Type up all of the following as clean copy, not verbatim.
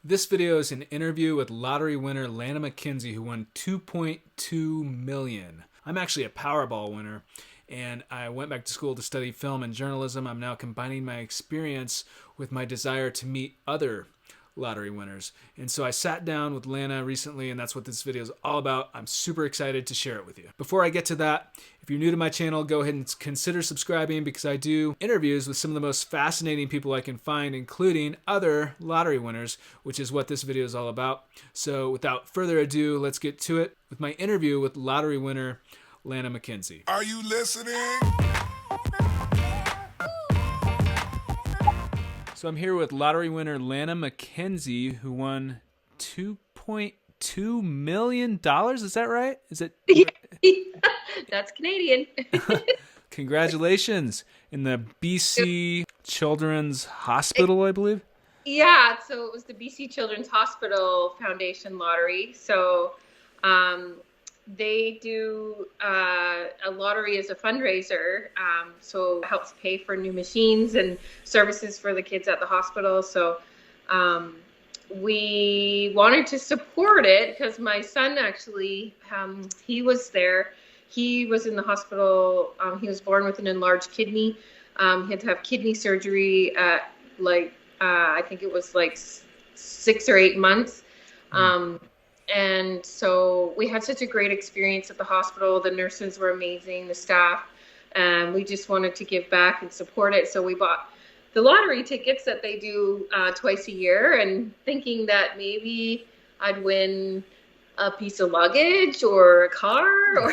This video is an interview with lottery winner Lana McKenzie, who won $2.2 million. I'm actually a Powerball winner, and I went back to school to study film and journalism. I'm now combining my experience with my desire to meet other lottery winners. And so I sat down with Lana recently, and that's what this video is all about. I'm super excited to share it with you. Before I get to that, if you're new to my channel, go ahead and consider subscribing, because I do interviews with some of the most fascinating people I can find, including other lottery winners, which is what this video is all about. So without further ado, let's get to it with my interview with lottery winner Lana McKenzie. Are you listening? So I'm here with lottery winner Lana McKenzie, who won $2.2 million. Is that right? Is it? That's Canadian. Congratulations. In the BC Children's Hospital, I believe? Yeah, so it was the BC Children's Hospital Foundation lottery. So they do a lottery as a fundraiser, so it helps pay for new machines and services for the kids at the hospital. So we wanted to support it because my son actually, he was there. He was in the hospital. He was born with an enlarged kidney. He had to have kidney surgery at I think it was like 6 or 8 months. And so we had such a great experience at the hospital. The nurses were amazing, the staff, and we just wanted to give back and support it. So we bought the lottery tickets that they do twice a year, and thinking that maybe I'd win a piece of luggage or a car or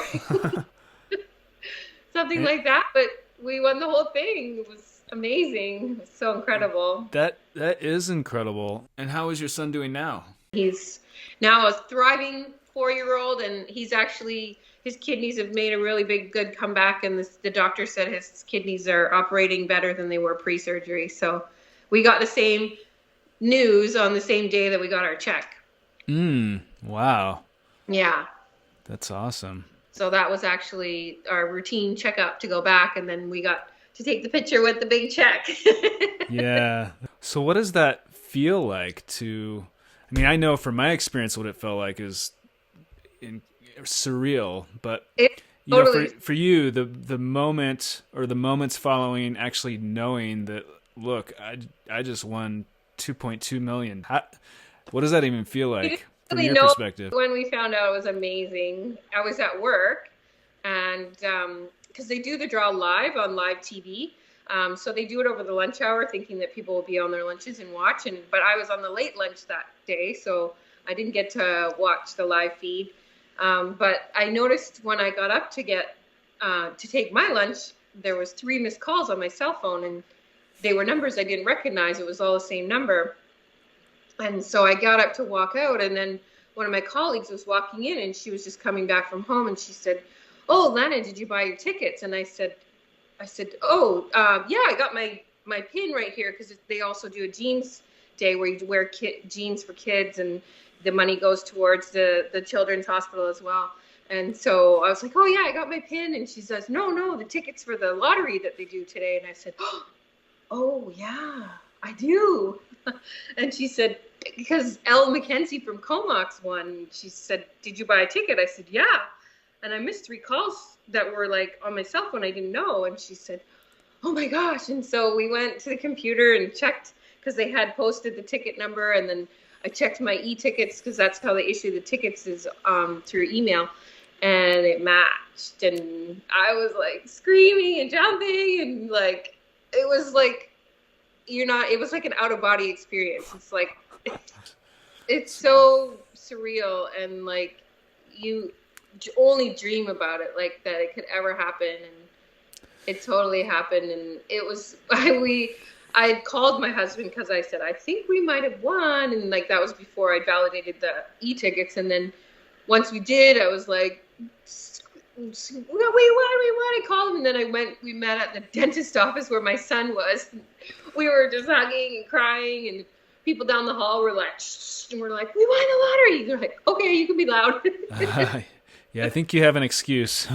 something like that. But we won the whole thing. It was amazing. It was so incredible. That is incredible. And how is your son doing now? He's now a thriving 4-year-old, and he's actually, his kidneys have made a really good comeback, and the doctor said his kidneys are operating better than they were pre-surgery. So we got the same news on the same day that we got our check. Wow. Yeah. That's awesome. So that was actually our routine checkup to go back, and then we got to take the picture with the big check. Yeah. So what does that feel like to... I mean, I know from my experience what it felt like is surreal, but Totally. for you, the moment or the moments following actually knowing that, look, I just won $2.2 million. What does that even feel like from your perspective? When we found out, it was amazing. I was at work, and because they do the draw live on live TV. So they do it over the lunch hour, thinking that people will be on their lunches and watch. But I was on the late lunch that day, so I didn't get to watch the live feed. But I noticed when I got up to take my lunch, there was 3 missed calls on my cell phone, and they were numbers I didn't recognize. It was all the same number. And so I got up to walk out, and then one of my colleagues was walking in, and she was just coming back from home, and she said, "Oh, Lana, did you buy your tickets?" And I said, "Oh, yeah, I got my pin right here," because they also do a jeans day where you wear jeans for kids, and the money goes towards the children's hospital as well. And so I was like, "Oh yeah, I got my pin." And she says, "No, the tickets for the lottery that they do today." And I said, "Oh yeah, I do." And she said, because Lana McKenzie from Comox won, she said, "Did you buy a ticket?" I said, "Yeah." And I missed 3 calls that were like on my cell phone I didn't know. And she said, "Oh my gosh." And so we went to the computer and checked, because they had posted the ticket number. And then I checked my e-tickets, because that's how they issue the tickets, is through email. And it matched. And I was like screaming and jumping. And like, it was like, it was like an out-of-body experience. It's like, it's so surreal. And like, you only dream about it, like that it could ever happen, and it totally happened. And it was I called my husband, because I said, "I think we might have won," and like that was before I validated the e-tickets. And then once we did, I was like, "We won!" I called him, and then we met at the dentist office where my son was. We were just hugging and crying, and people down the hall were like, "Shh," and we're like, "We won the lottery." They're like, "Okay, you can be loud." Yeah, I think you have an excuse.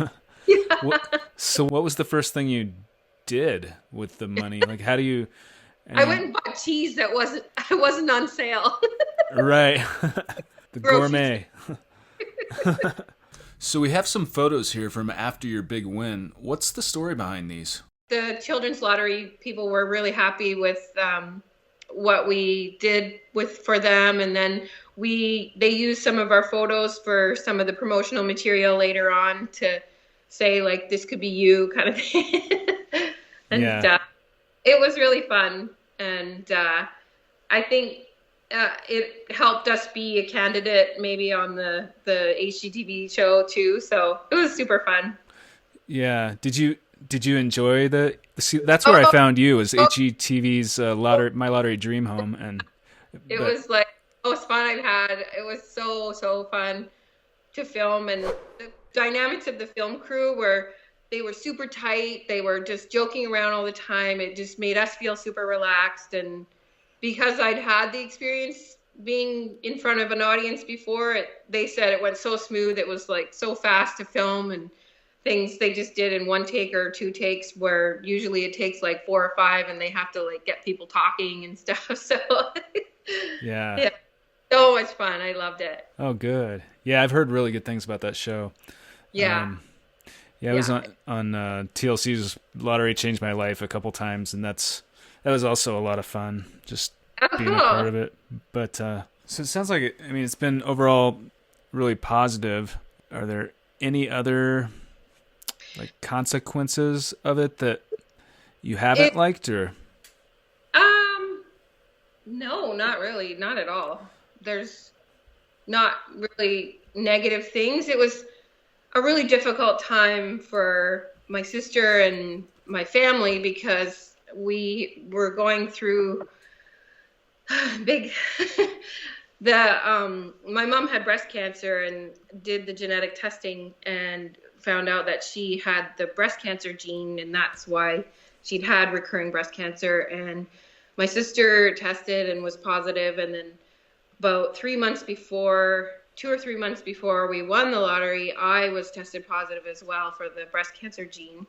Yeah. So what was the first thing you did with the money? Like, how do you... I went and bought cheese that wasn't on sale. Right. The Grocery. gourmet. So we have some photos here from after your big win. What's the story behind these? The children's lottery people were really happy with what we did for them, and then they used some of our photos for some of the promotional material later on to say like this could be you kind of thing. And Yeah. it was really fun, and I think it helped us be a candidate maybe on the HGTV show too. So it was super fun. Yeah. Did you enjoy see, that's where I Oh, found you, was oh, HGTV's My Lottery Dream Home, and it but was like the most fun I've had. It was so fun to film, and the dynamics of the film crew were they were super tight. They were just joking around all the time. It just made us feel super relaxed, and because I'd had the experience being in front of an audience before, they said it went so smooth. It was like so fast to film, and things they just did in one take or two takes, where usually it takes like 4 or 5, and they have to like get people talking and stuff. So yeah. yeah, so much fun. I loved it. Oh, good. Yeah, I've heard really good things about that show. Yeah. Yeah, I was on TLC's Lottery Changed My Life a couple times, and that was also a lot of fun, just Oh, being a part of it. But so it sounds like it's been overall really positive. Are there any other like consequences of it that you haven't liked, or? No, not really, not at all. There's not really negative things. It was a really difficult time for my sister and my family because we were going through big my mom had breast cancer and did the genetic testing and found out that she had the breast cancer gene, and that's why she'd had recurring breast cancer. And my sister tested and was positive, and then about 2 or 3 months before we won the lottery, I was tested positive as well for the breast cancer gene.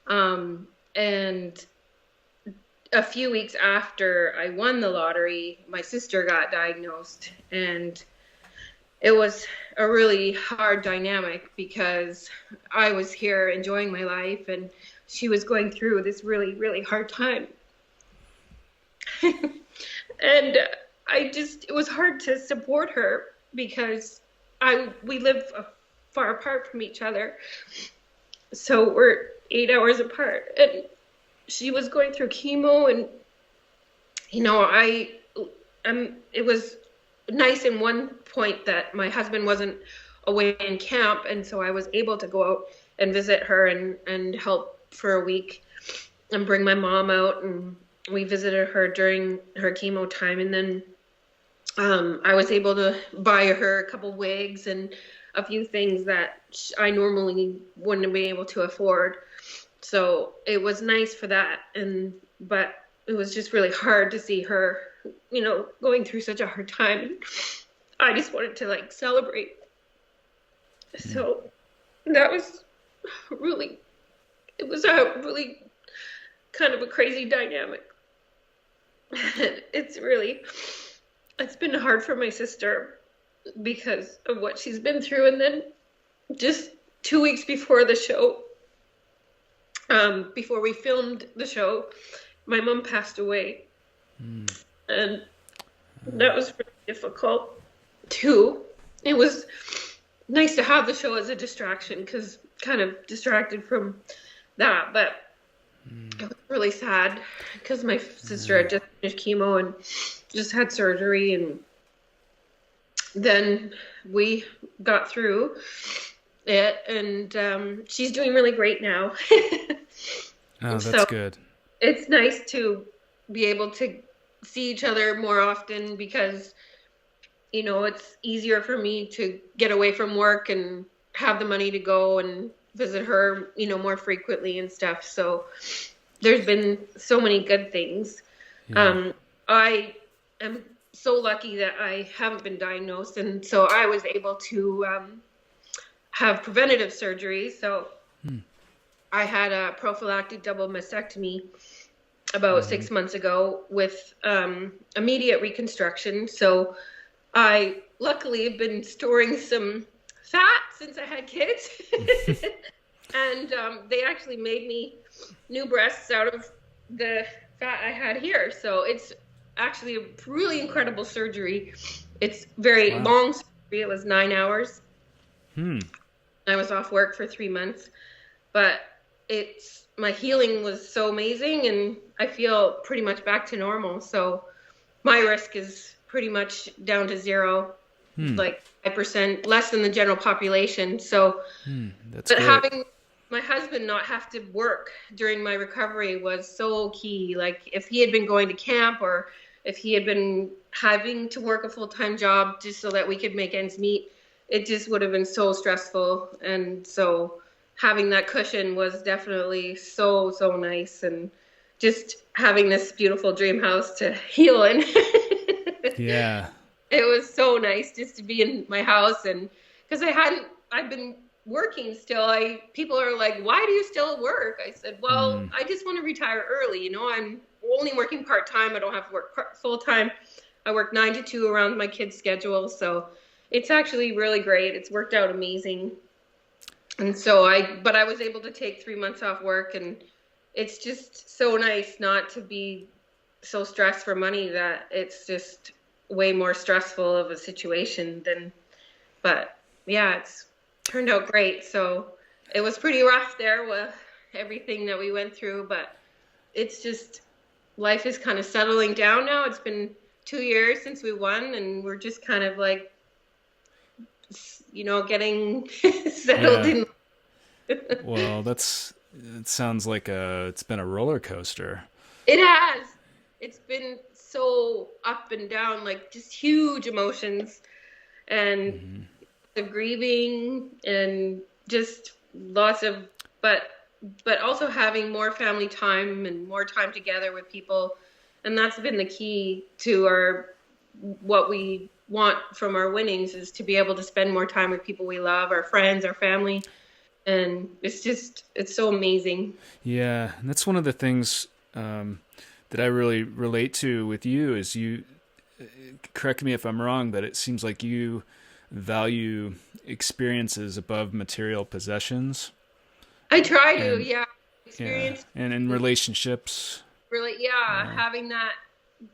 And a few weeks after I won the lottery, my sister got diagnosed, and it was a really hard dynamic because I was here enjoying my life and she was going through this really, really hard time. And it was hard to support her because we live far apart from each other. So we're 8 hours apart, and she was going through chemo, and it was nice in one point that my husband wasn't away in camp, and so I was able to go out and visit her and help for a week and bring my mom out, and we visited her during her chemo time. And then I was able to buy her a couple wigs and a few things that I normally wouldn't have been able to afford. So it was nice for that. But it was just really hard to see her, going through such a hard time. I just wanted to celebrate. So that was it was a really kind of a crazy dynamic. It's been hard for my sister because of what she's been through. And then just 2 weeks before the show, before we filmed the show, my mom passed away. And that was really difficult too. It was nice to have the show as a distraction because kind of distracted from that, but it was really sad because my sister had just finished chemo and just had surgery, and then we got through it, and she's doing really great now. Oh, that's good. It's nice to be able to see each other more often because, it's easier for me to get away from work and have the money to go and visit her, more frequently and stuff. So there's been so many good things. Yeah. I am so lucky that I haven't been diagnosed, and so I was able to have preventative surgery. So I had a prophylactic double mastectomy about 6 months ago with immediate reconstruction. So I luckily have been storing some fat since I had kids. And they actually made me new breasts out of the fat I had here. So it's actually a really incredible surgery. It's very long surgery. It was 9 hours. I was off work for 3 months, but my healing was so amazing, and I feel pretty much back to normal. So my risk is pretty much down to zero, like 5%, less than the general population. So, That's but great. having my husband not have to work during my recovery was so key. Like if he had been going to camp, or if he had been having to work a full-time job just so that we could make ends meet, it just would have been so stressful. And so having that cushion was definitely so, so nice. And just having this beautiful dream house to heal in. Yeah. It was so nice just to be in my house. And because I've been working still. People are like, why do you still work? I said, well, I just want to retire early. You know, I'm only working part-time. I don't have to work full-time. I work 9 to 2 around my kids' schedule. So it's actually really great. It's worked out amazing. And so but I was able to take 3 months off work, and it's just so nice not to be so stressed for money that it's just way more stressful of a situation but yeah, it's turned out great. So it was pretty rough there with everything that we went through, but it's just, life is kind of settling down now. It's been 2 years since we won, and we're just kind of like, you know, getting settled in. Well, it sounds like it's been a roller coaster. It has. It's been so up and down, like just huge emotions, and the grieving, and just lots of, but also having more family time and more time together with people. And that's been the key to what we want from our winnings, is to be able to spend more time with people we love, our friends, our family. And it's so amazing. Yeah. And that's one of the things that I really relate to with you is correct me if I'm wrong, but it seems like you value experiences above material possessions. I try to, yeah. Experience. Yeah. And in relationships. Really, yeah. Having that,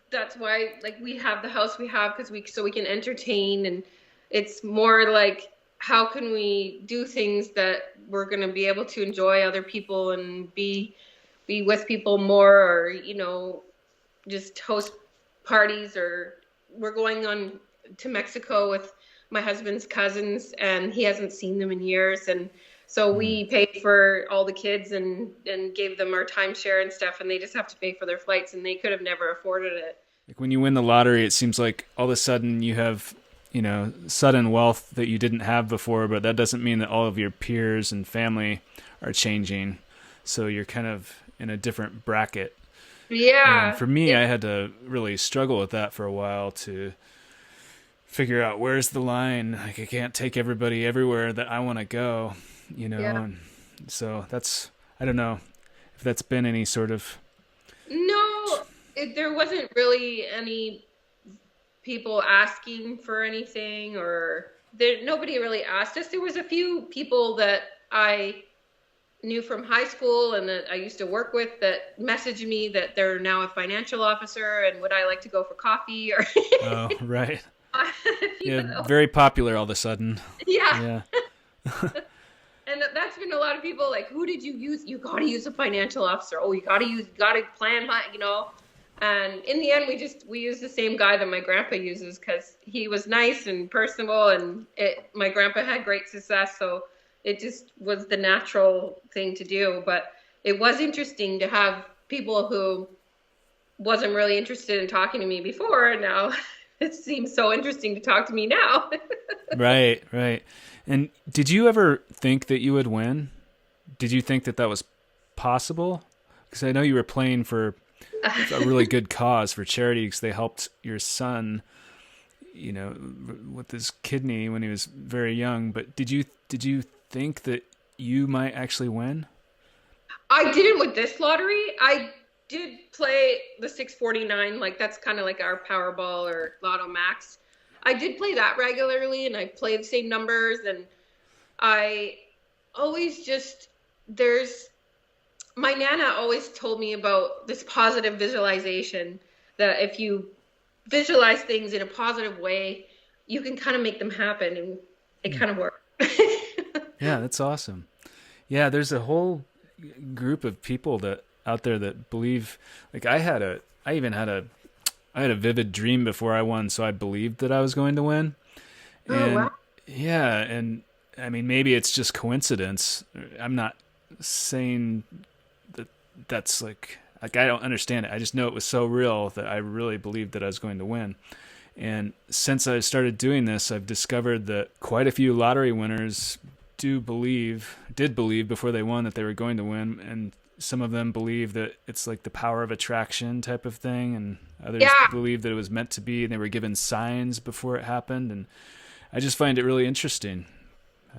that's why, like, we have the house we have, so we can entertain. And it's more like, how can we do things that we're going to be able to enjoy other people and be with people more, or, you know, just host parties. Or we're going to Mexico with my husband's cousins, and he hasn't seen them in years. And so we paid for all the kids and gave them our timeshare and stuff, and they just have to pay for their flights, and they could have never afforded it. Like when you win the lottery, it seems like all of a sudden you have, you know, sudden wealth that you didn't have before, but that doesn't mean that all of your peers and family are changing. So you're kind of in a different bracket. Yeah. And for me, I had to really struggle with that for a while to figure out where's the line. Like, I can't take everybody everywhere that I want to go, you know? Yeah. And so I don't know if that's been any sort of... No, there wasn't really any people asking for anything, or nobody really asked us. There was a few people that I knew from high school and that I used to work with that messaged me that they're now a financial officer, and would I like to go for coffee? Or Oh, right. Yeah, very popular all of a sudden. Yeah. And that's been a lot of people like, who did you use? You got to use a financial officer. Oh, you got to plan, you know. And in the end, we used the same guy that my grandpa uses, because he was nice and personable, and my grandpa had great success. So it just was the natural thing to do. But it was interesting to have people who wasn't really interested in talking to me before, and now it seems so interesting to talk to me now. Right. And did you ever think that you would win? Did you think that was possible? Because I know you were playing for a really good cause, for charity, because they helped your son, you know, with his kidney when he was very young. But did you think that you might actually win? I didn't with this lottery. I did play the 649, like that's kind of like our Powerball or Lotto Max. I did play that regularly, and I play the same numbers, and I always just, my Nana always told me about this positive visualization, that if you visualize things in a positive way, you can kind of make them happen, and it kind of works. Yeah, that's awesome. Yeah, there's a whole group of people that out there that believe, like I had a vivid dream before I won, so I believed that I was going to win. And wow. yeah, and I mean, maybe it's just coincidence. I'm not saying that that's like I don't understand it. I just know it was so real that I really believed that I was going to win. And since I started doing this, I've discovered that quite a few lottery winners did believe before they won that they were going to win. And some of them believe that it's like the power of attraction type of thing. And others believe that it was meant to be, and they were given signs before it happened. And I just find it really interesting.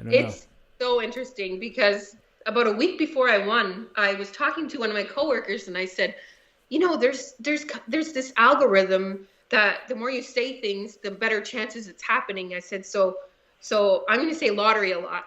It's so interesting because about a week before I won, I was talking to one of my coworkers, and I said, there's this algorithm that the more you say things, the better chances it's happening. I said, so I'm going to say lottery a lot.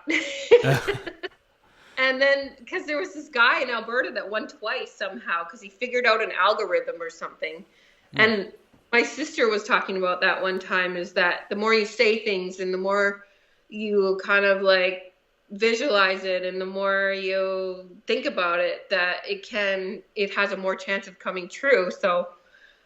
And then, because there was this guy in Alberta that won twice somehow, because he figured out an algorithm or something. And my sister was talking about that one time, is that the more you say things and the more you kind of like visualize it and the more you think about it, that it has a more chance of coming true. So,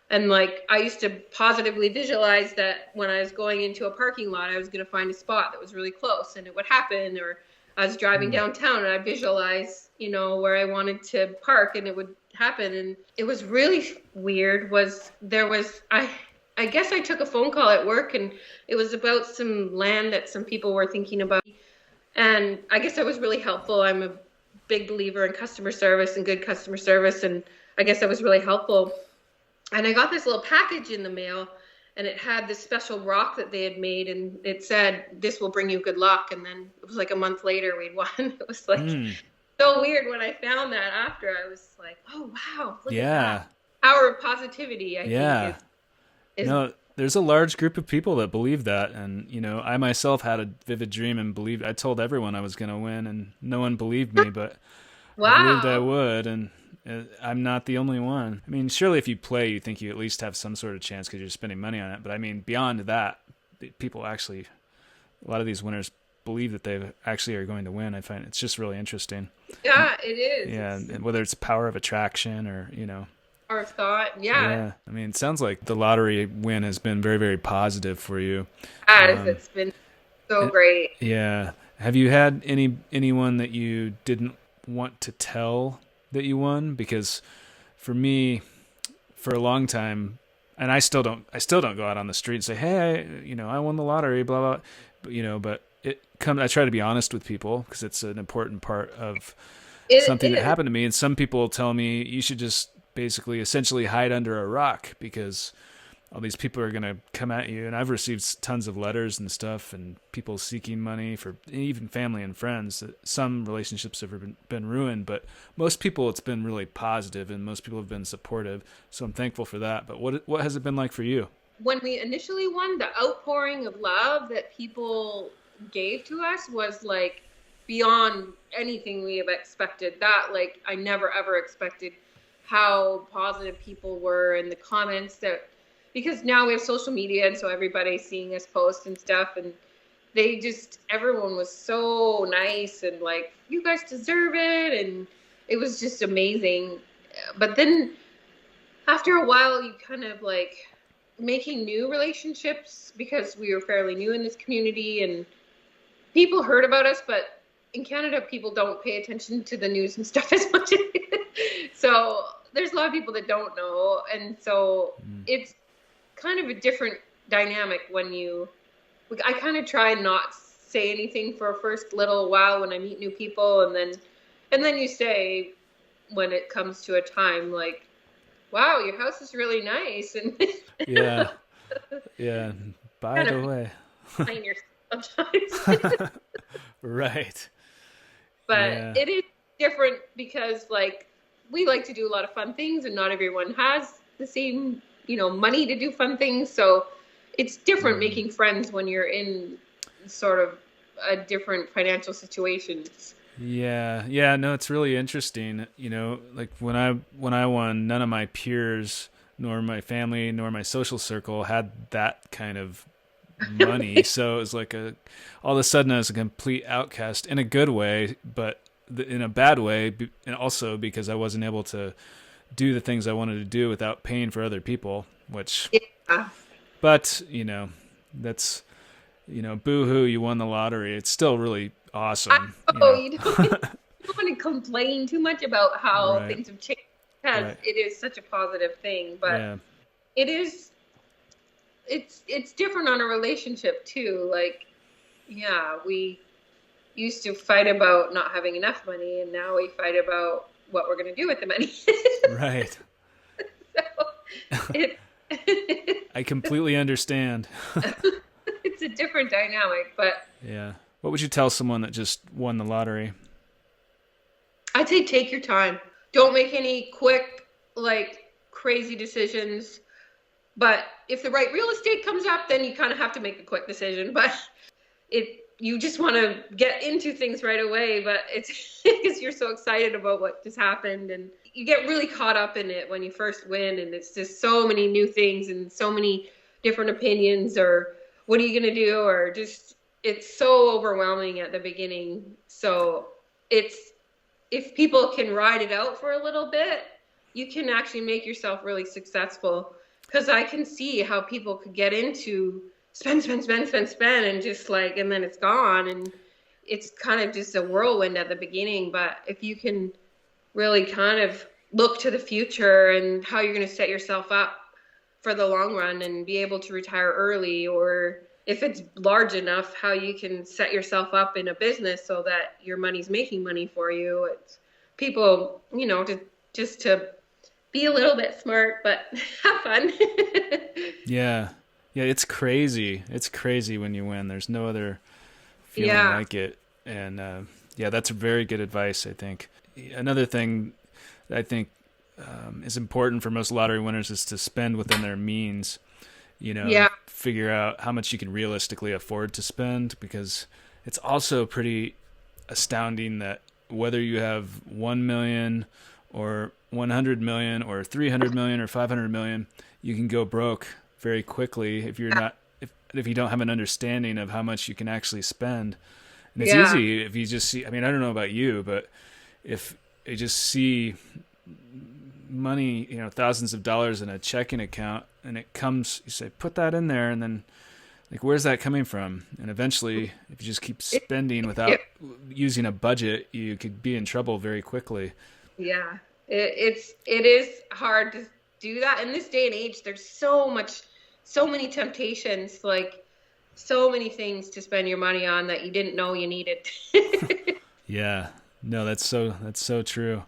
and like I used to positively visualize that when I was going into a parking lot, I was going to find a spot that was really close and it would happen. Or I was driving downtown and I visualized, where I wanted to park and it would happen. And it was really weird. I guess I took a phone call at work, and it was about some land that some people were thinking about. And I guess I was really helpful. I'm a big believer in customer service and good customer service. And I guess I was really helpful. And I got this little package in the mail, and it had this special rock that they had made, and it said, "This will bring you good luck." And then it was like a month later we'd won. It was like so weird when I found that after. I was like, oh, wow. Look at that. Power of positivity, I think. No, there's a large group of people that believe that. And, I myself had a vivid dream and believed, I told everyone I was going to win, and no one believed me, but wow. I believed I would. And I'm not the only one. I mean, surely if you play, you think you at least have some sort of chance because you're spending money on it. But I mean, beyond that, people actually, a lot of these winners believe that they actually are going to win. I find it's just really interesting. Yeah, it is. Yeah, and whether it's power of attraction or, Power of thought, yeah. I mean, it sounds like the lottery win has been very, very positive for you. It's been so great. Yeah. Have you had anyone that you didn't want to tell that you won? Because for me, for a long time, and I still don't go out on the street and say, hey, I won the lottery, blah, blah. But I try to be honest with people because it's an important part of something that happened to me. And some people tell me you should just basically essentially hide under a rock because all these people are going to come at you. And I've received tons of letters and stuff, and people seeking money for even family and friends. Some relationships have been ruined, but most people it's been really positive, and most people have been supportive. So I'm thankful for that. But what has it been like for you? When we initially won, the outpouring of love that people gave to us was like beyond anything we have expected. That like I never ever expected how positive people were, and the comments that, because now we have social media, and so everybody's seeing us post and stuff, and everyone was so nice and like, you guys deserve it, and it was just amazing. But then after a while, you kind of like making new relationships, because we were fairly new in this community, and people heard about us, but in Canada, people don't pay attention to the news and stuff as much. So there's a lot of people that don't know. And so it's kind of a different dynamic when I kind of try and not say anything for a first little while when I meet new people. And then you say, when it comes to a time, like, wow, your house is really nice. And yeah. By the way, sometimes. Right. But it is different because like we like to do a lot of fun things, and not everyone has the same, money to do fun things. So it's different making friends when you're in sort of a different financial situation. Yeah. No, it's really interesting. Like when I won, none of my peers, nor my family, nor my social circle had that kind of money. So it was like all of a sudden I was a complete outcast in a good way, but in a bad way, and also because I wasn't able to do the things I wanted to do without paying for other people, but that's, boo-hoo, you won the lottery. It's still really awesome. You don't want to complain too much about how things have changed, because it is such a positive thing, but it is, it's different on a relationship too. Like, we used to fight about not having enough money, and now we fight about what we're going to do with the money. Right. So I completely understand. It's a different dynamic, but yeah. What would you tell someone that just won the lottery? I'd say take your time. Don't make any quick, crazy decisions. But if the right real estate comes up, then you kind of have to make a quick decision. But you just want to get into things right away. But it's because you're so excited about what just happened, and you get really caught up in it when you first win, and it's just so many new things and so many different opinions, or what are you going to do, or just, it's so overwhelming at the beginning. So if people can ride it out for a little bit, you can actually make yourself really successful. Because I can see how people could get into spend, and just and then it's gone. And it's kind of just a whirlwind at the beginning. But if you can really kind of look to the future and how you're going to set yourself up for the long run and be able to retire early, or if it's large enough, how you can set yourself up in a business so that your money's making money for you. It's people, to be a little bit smart, but have fun. Yeah. It's crazy. It's crazy when you win. There's no other feeling like it. And that's very good advice, I think. Another thing that I think is important for most lottery winners is to spend within their means. Figure out how much you can realistically afford to spend, because it's also pretty astounding that whether you have 1 million or 100 million or 300 million or 500 million, you can go broke very quickly if you don't have an understanding of how much you can actually spend. And it's easy if you just see, I don't know about you, but if you just see money, thousands of dollars in a checking account, and it comes, you say, put that in there, and then where's that coming from? And eventually, if you just keep spending without using a budget, you could be in trouble very quickly. Yeah, it is hard to do that in this day and age. There's so many temptations, so many things to spend your money on that you didn't know you needed. Yeah, no, that's so true.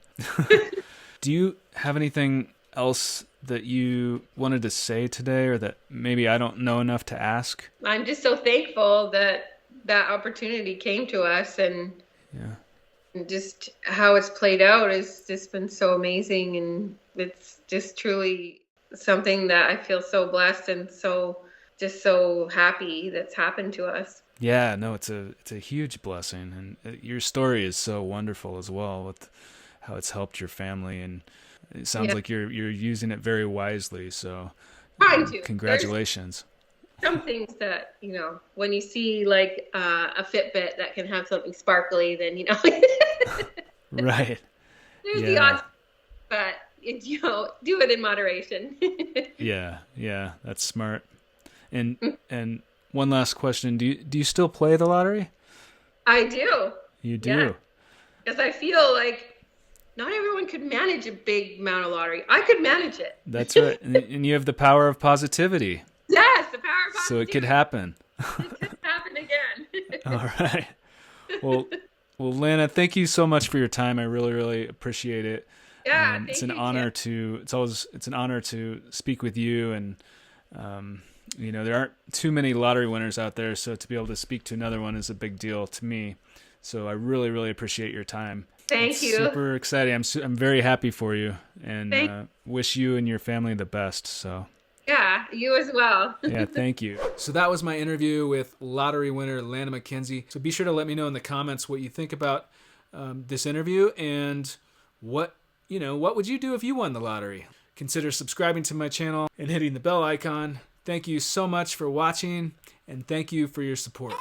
Do you have anything else that you wanted to say today, or that maybe I don't know enough to ask? I'm just so thankful that opportunity came to us, and just how it's played out has just been so amazing. And it's just truly something that I feel so blessed and so happy that's happened to us. Yeah, no, it's a huge blessing. And your story is so wonderful as well, with how it's helped your family, and it sounds like you're using it very wisely. So trying to. Congratulations. There's some things that, when you see a Fitbit that can have something sparkly, then Right. There's the odds, but do it in moderation. Yeah, that's smart. And one last question, do you still play the lottery? I do. You do? Because I feel like not everyone could manage a big amount of lottery. I could manage it. That's right. And you have the power of positivity. Yes, the power of positivity. So it could happen. It could happen again. All right. Well, Lana, thank you so much for your time. I really, really appreciate it. Yeah, it's an honor to speak with you, and there aren't too many lottery winners out there, so to be able to speak to another one is a big deal to me. So I really, really appreciate your time. Thank It's you. super exciting. I'm very happy for you, and Thank- wish you and your family the best. So. Yeah, you as well. Yeah, thank you. So that was my interview with lottery winner Lana McKenzie. So be sure to let me know in the comments what you think about this interview, and what would you do if you won the lottery. Consider subscribing to my channel and hitting the bell icon. Thank you so much for watching, and thank you for your support.